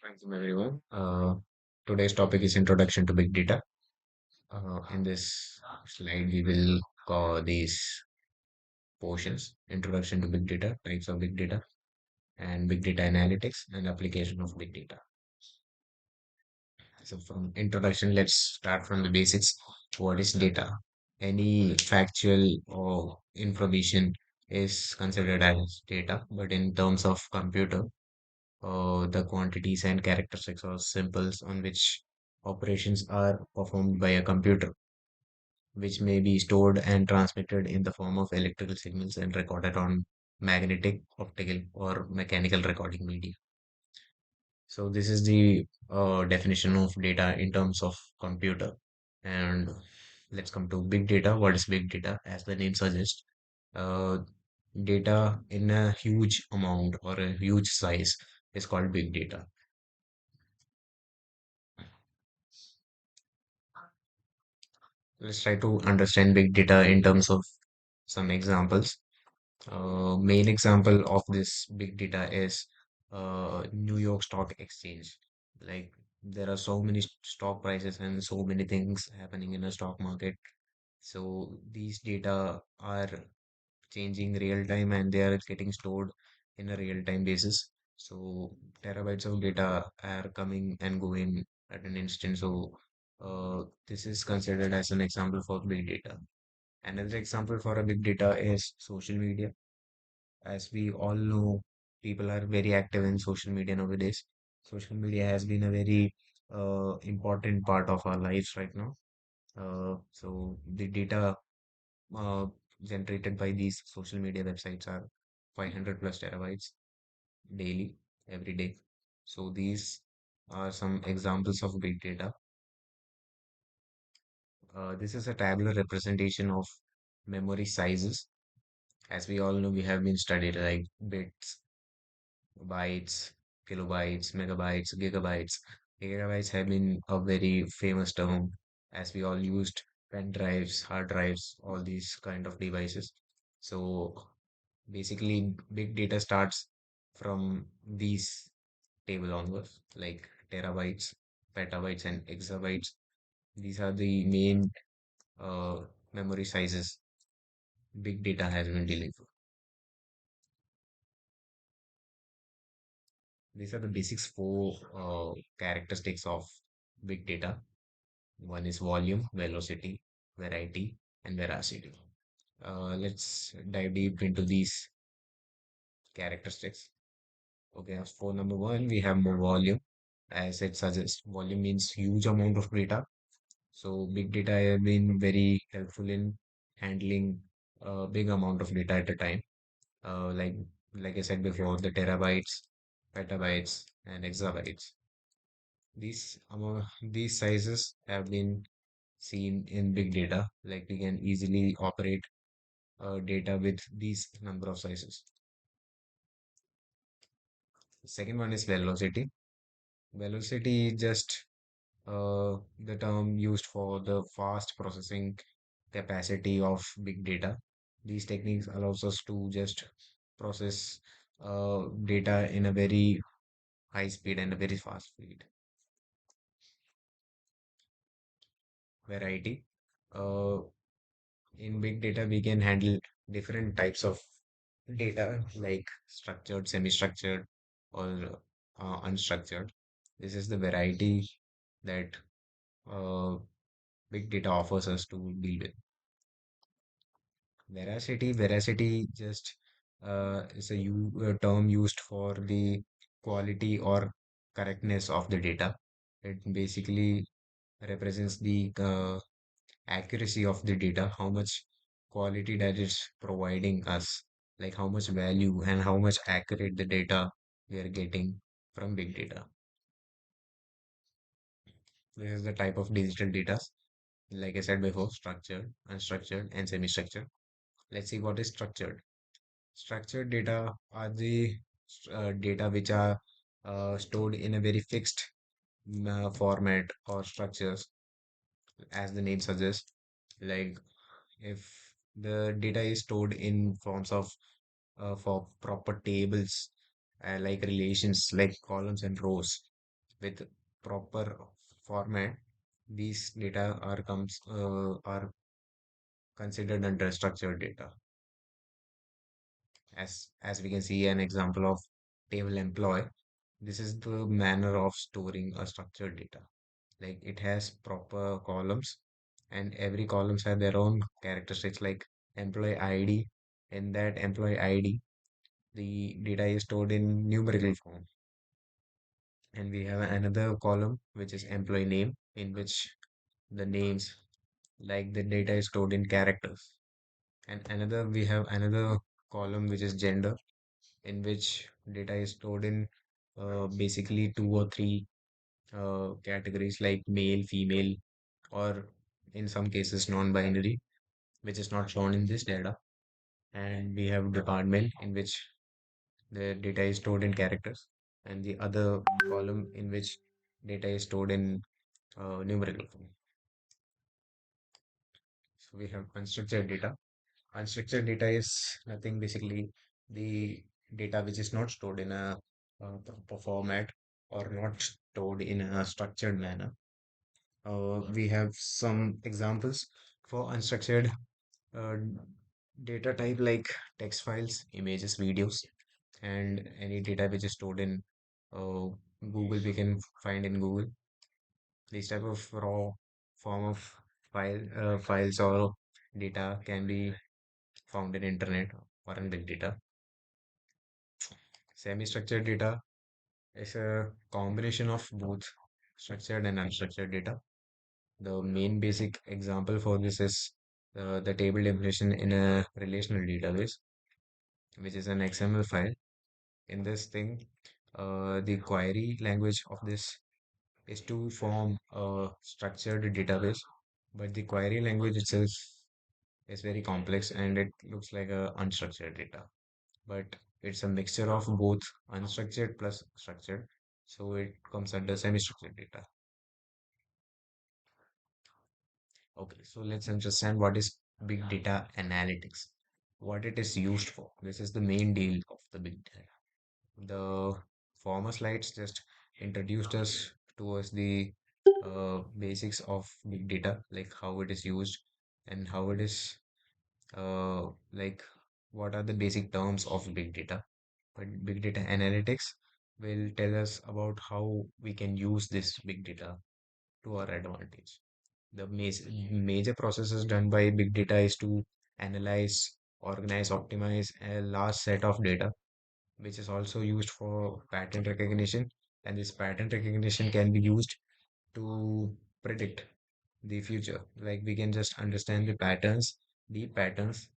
Welcome everyone. Today's topic is introduction to big data. In this slide, we will cover these portions: introduction to big data, types of big data, and big data analytics and application of big data. So, from introduction, let's start from the basics. What is data? Any factual or information is considered as data, but in terms of computer, the quantities and characteristics or symbols on which operations are performed by a computer, which may be stored and transmitted in the form of electrical signals and recorded on magnetic, optical, or mechanical recording media. So, this is the definition of data in terms of computer. And let's come to big data. What is big data? As the name suggests, uh, data in a huge amount or a huge size is called big data. Let's try to understand big data in terms of some examples. Main example of this big data is New York Stock Exchange. Like there are so many stock prices and so many things happening in a stock market. So these data are changing real time and they are getting stored in a real time basis. So terabytes of data are coming and going at an instant. So this is considered as an example for big data. Another example for a big data is social media. As we all know, people are very active in social media nowadays. Social media has been a very important part of our lives right now. So the data uh, generated by these social media websites are 500 plus terabytes daily, every day. So these are some examples of big data. This is a tabular representation of memory sizes. As we all know, we have been studied like bits, bytes, kilobytes, megabytes, gigabytes. Gigabytes have been a very famous term as we all used pen drives, hard drives, all these kind of devices. So basically, big data starts from these table onwards, like terabytes, petabytes, and exabytes. These are the main uh, memory sizes big data has been dealing with. These are the basics four characteristics of big data. One is volume, velocity, variety, and veracity. Let's dive deep into these characteristics. Okay, as for number one, we have more volume. As it suggests, volume means huge amount of data. So big data have been very helpful in handling a big amount of data at a time. Uh, like like I said before, the terabytes, petabytes, and exabytes. These sizes have been seen in big data. Like we can easily operate data with these number of sizes. The second one is velocity. Velocity is just the term used for the fast processing capacity of big data. These techniques allows us to just process data in a very high speed and a very fast speed. Variety. Uh, in big data, we can handle different types of data like structured, semi-structured, or unstructured. This is the variety that uh, big data offers us to deal with. Veracity just is a term used for the quality or correctness of the data. It basically represents the accuracy of the data, how much quality that is providing us, like how much value and how much accurate the data we are getting from big data. This is the type of digital data. Like I said before, structured, unstructured, and semi-structured. Let's see what is structured. Structured data are the data which are stored in a very fixed format or structures, as the name suggests. Like if the data is stored in forms of for proper tables, like relations, like columns and rows. with proper format, these data are considered under structured data. As we can see an example of table employee, this is the manner of storing a structured data. Like it has proper columns, and every columns have their own characteristics like employee ID. In that employee ID, the data is stored in numerical form. And we have another column which is employee name, in which the names like the data is stored in characters. And another we have another column which is gender, in which data is stored in basically two or three categories like male, female, or in some cases non-binary, which is not shown in this data. And we have department in which the data is stored in characters, and the other column in which data is stored in numerical form. So we have unstructured data. Unstructured data is nothing basically the data which is not stored in a proper format or not stored in a structured manner. We have some examples for unstructured uh, data type like text files, images, videos, and any data which is stored in uh, Google, we can find in Google. These type of raw form of files or data can be found in internet or in big data. Semi-structured data is a combination of both structured and unstructured data. The main basic example for this is the table definition in a relational database, which is an XML file. In this thing, the query language of this is to form a structured database, but the query language itself is very complex and it looks like a unstructured data. But it's a mixture of both unstructured plus structured, so it comes under semi-structured data. Okay, so let's understand what is big data analytics, what it is used for. This is the main deal of the big data. The former slides just introduced us towards the basics of big data, like how it is used and how it is like what are the basic terms of big data. But big data analytics will tell us about how we can use this big data to our advantage. The major processes done by big data is to analyze, organize, optimize a large set of data, which is also used for pattern recognition. And this pattern recognition can be used to predict the future. Like we can just understand the patterns, deep patterns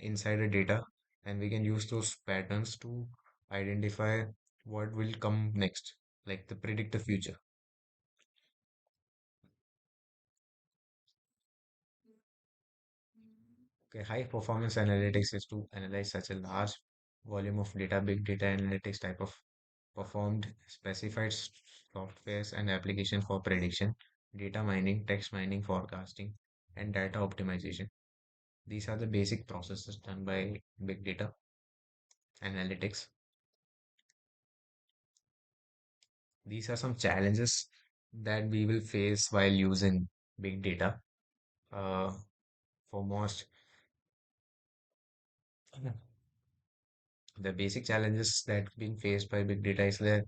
inside the data, and we can use those patterns to identify what will come next, like to predict the future. Okay, high performance analytics is to analyze such a large volume of data. Big data analytics type of performed specified softwares and application for prediction, data mining, text mining, forecasting, and data optimization. These are the basic processes done by big data analytics. These are some challenges that we will face while using big data. Uh, for most, the basic challenges that been faced by big data is that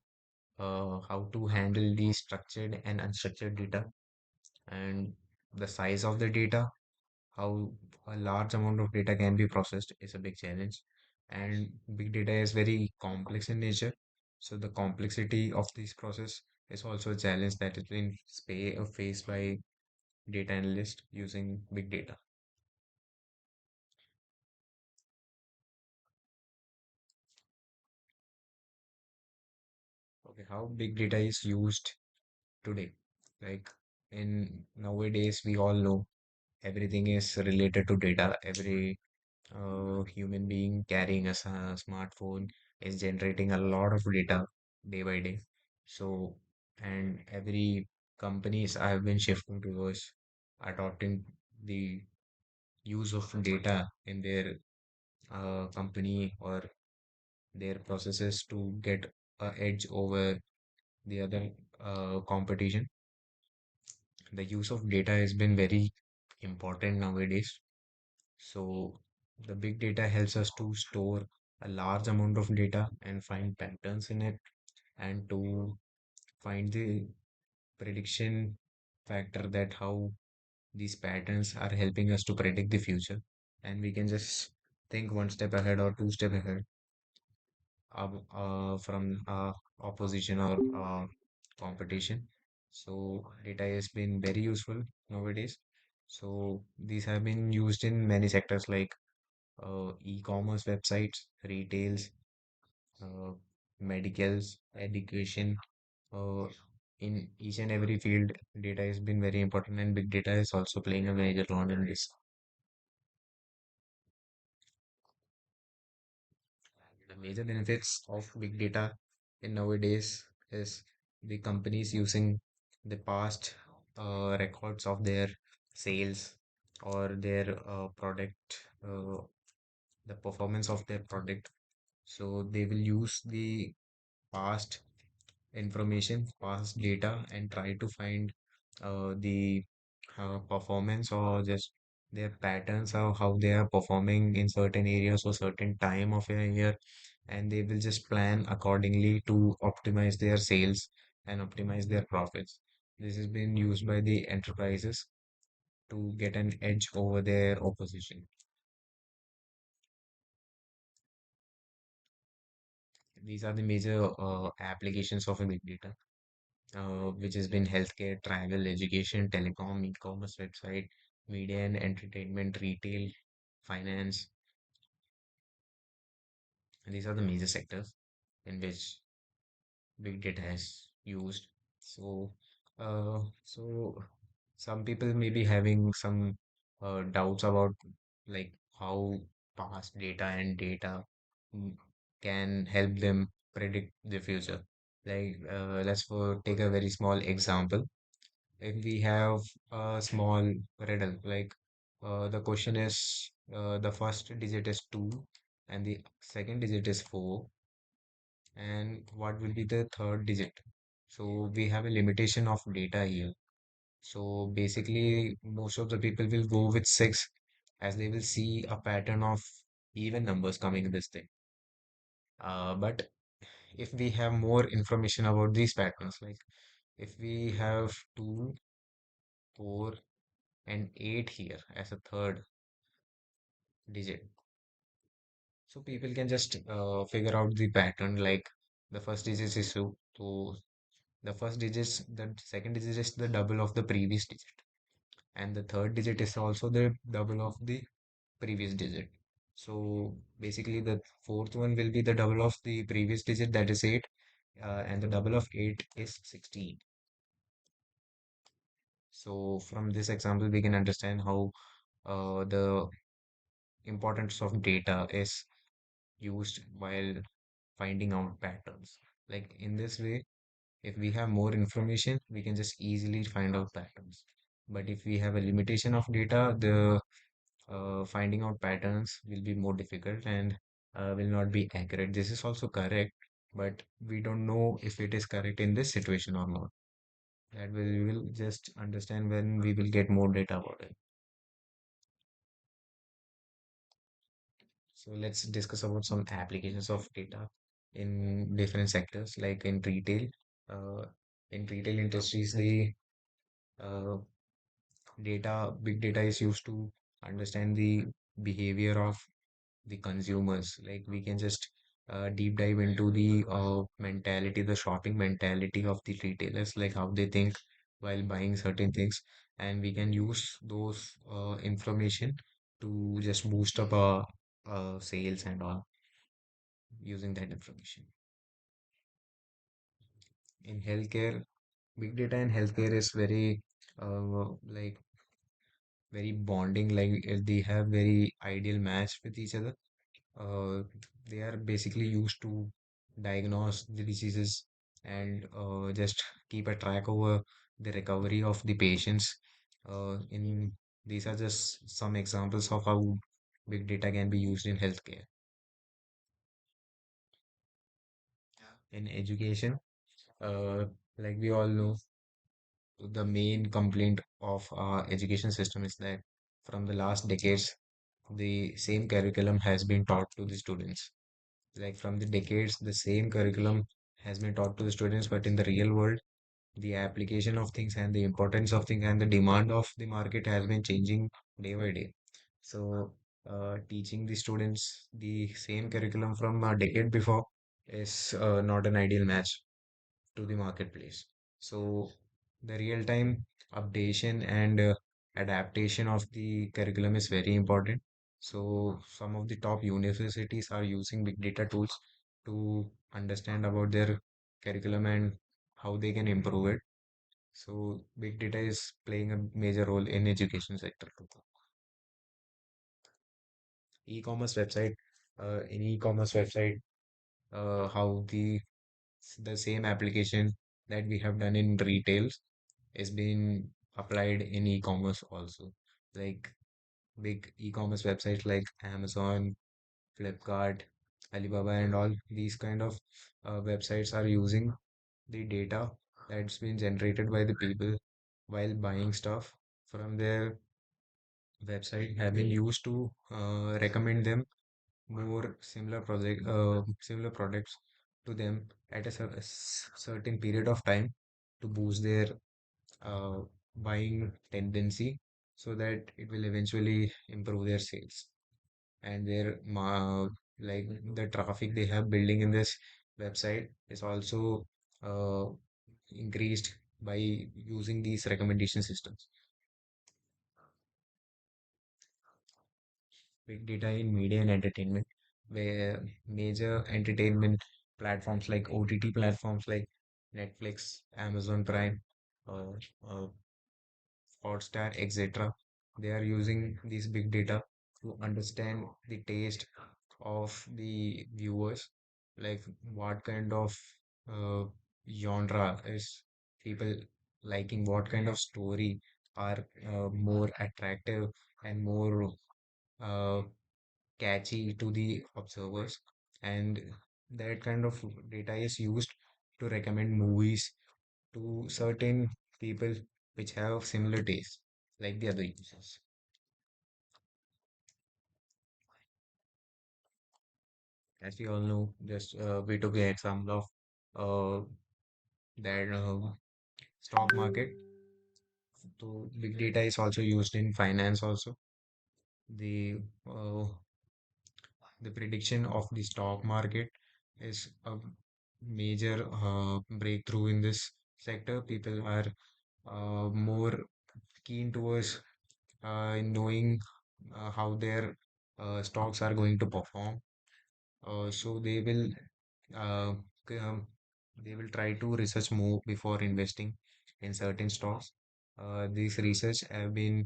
how to handle the structured and unstructured data and the size of the data, how a large amount of data can be processed is a big challenge. And big data is very complex in nature. So the complexity of this process is also a challenge that has been faced by data analysts using big data. Okay, how big data is used today? Like in nowadays, we all know everything is related to data. Every human being carrying a smartphone is generating a lot of data day by day. So, and every companies have been shifting towards adopting the use of data in their company or their processes to get a edge over the other competition. The use of data has been very important nowadays. So the big data helps us to store a large amount of data and find patterns in it, and to find the prediction factor, that how these patterns are helping us to predict the future. And we can just think one step ahead or two step ahead from opposition or competition. So data has been very useful nowadays. So these have been used in many sectors like e-commerce websites, retails, uh, medicals, education. Uh, in each and every field, data has been very important, and big data is also playing a major role in this. The major benefits of big data in nowadays is the companies using the past records of their sales or their product, the performance of their product. So they will use the past information, past data, and try to find the performance or just their patterns of how they are performing in certain areas or certain time of a year, and they will just plan accordingly to optimize their sales and optimize their profits. This has been used by the enterprises to get an edge over their opposition. These are the major applications of a big data, which has been healthcare, travel, education, telecom, e-commerce website, media and entertainment, retail, finance. And these are the major sectors in which big data is used. So, so some people may be having some doubts about like how past data and data mm, can help them predict the future. Like, let's take a very small example. If we have a small riddle, like the question is the first digit is 2 and the second digit is 4, and what will be the third digit? So we have a limitation of data here. So basically, most of the people will go with 6 as they will see a pattern of even numbers coming in this thing. But if we have more information about these patterns, like if we have 2, 4, and 8 here as a third digit, so people can just figure out the pattern, like the first digit is 2, so the first digit, the second digit is the double of the previous digit, and the third digit is also the double of the previous digit. So basically, the fourth one will be the double of the previous digit, that is 8, and the double of 8 is 16. So from this example, we can understand how the importance of data is used while finding out patterns. Like in this way, if we have more information, we can just easily find out patterns. But if we have a limitation of data, the finding out patterns will be more difficult and will not be accurate. This is also correct, but we don't know if it is correct in this situation or not. That we will just understand when we will get more data about it. So let's discuss about some applications of data in different sectors, like in retail. Uh, in retail industries, the uh, big data is used to understand the behavior of the consumers. Like we can just deep dive into the mentality, the shopping mentality of the retailers, like how they think while buying certain things, and we can use those information to just boost up our sales and all using that information. In healthcare, big data in healthcare is very like very bonding, like they have very ideal match with each other. uh, they are basically used to diagnose the diseases and just keep a track over the recovery of the patients. In These are just some examples of how big data can be used in healthcare. In education, Uh, like we all know, the main complaint of our education system is that from the last decades, the same curriculum has been taught to the students. Like from the decades, the same curriculum has been taught to the students, but in the real world, the application of things and the importance of things and the demand of the market has been changing day by day. So, teaching the students the same curriculum from a decade before is not an ideal match to the marketplace. So, the real time updation and adaptation of the curriculum is very important. So, some of the top universities are using big data tools to understand about their curriculum and how they can improve it. So big data is playing a major role in education sector. E-commerce website, in e-commerce website, how the same application that we have done in retails is being applied in e-commerce also. Like big e-commerce websites like Amazon, Flipkart, Alibaba, and all these kind of websites are using the data that's been generated by the people while buying stuff from their website have been used to recommend them more similar products to them at a certain period of time to boost their uh, buying tendency so that it will eventually improve their sales and like the traffic they have building in this website is also uh, increased by using these recommendation systems. Big data in media and entertainment, where major entertainment platforms like OTT platforms like Netflix, Amazon Prime, uh, uh, Hotstar, etc. They are using these big data to understand the taste of the viewers, like what kind of uh, genre is people liking, what kind of story are more attractive and more uh, catchy to the observers, and that kind of data is used to recommend movies to certain people which have similar tastes like the other users. As we all know, just we took the example of that stock market. So big data is also used in finance also. The uh, the prediction of the stock market is a major breakthrough in this sector. People are more keen towards knowing how their stocks are going to perform. So uh, they will try to research more before investing in certain stocks. This research have been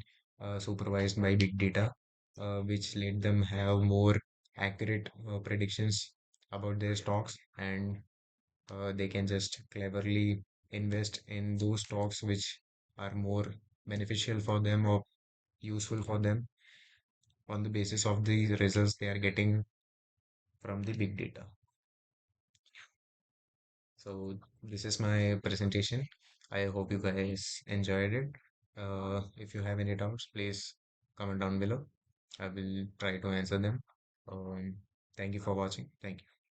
supervised by big data, which let them have more accurate predictions about their stocks, and they can just cleverly invest in those stocks which are more beneficial for them or useful for them on the basis of the results they are getting from the big data. So this is my presentation. I hope you guys enjoyed it. If you have any doubts, please comment down below. I will try to answer them. Um, Thank you for watching. Thank you.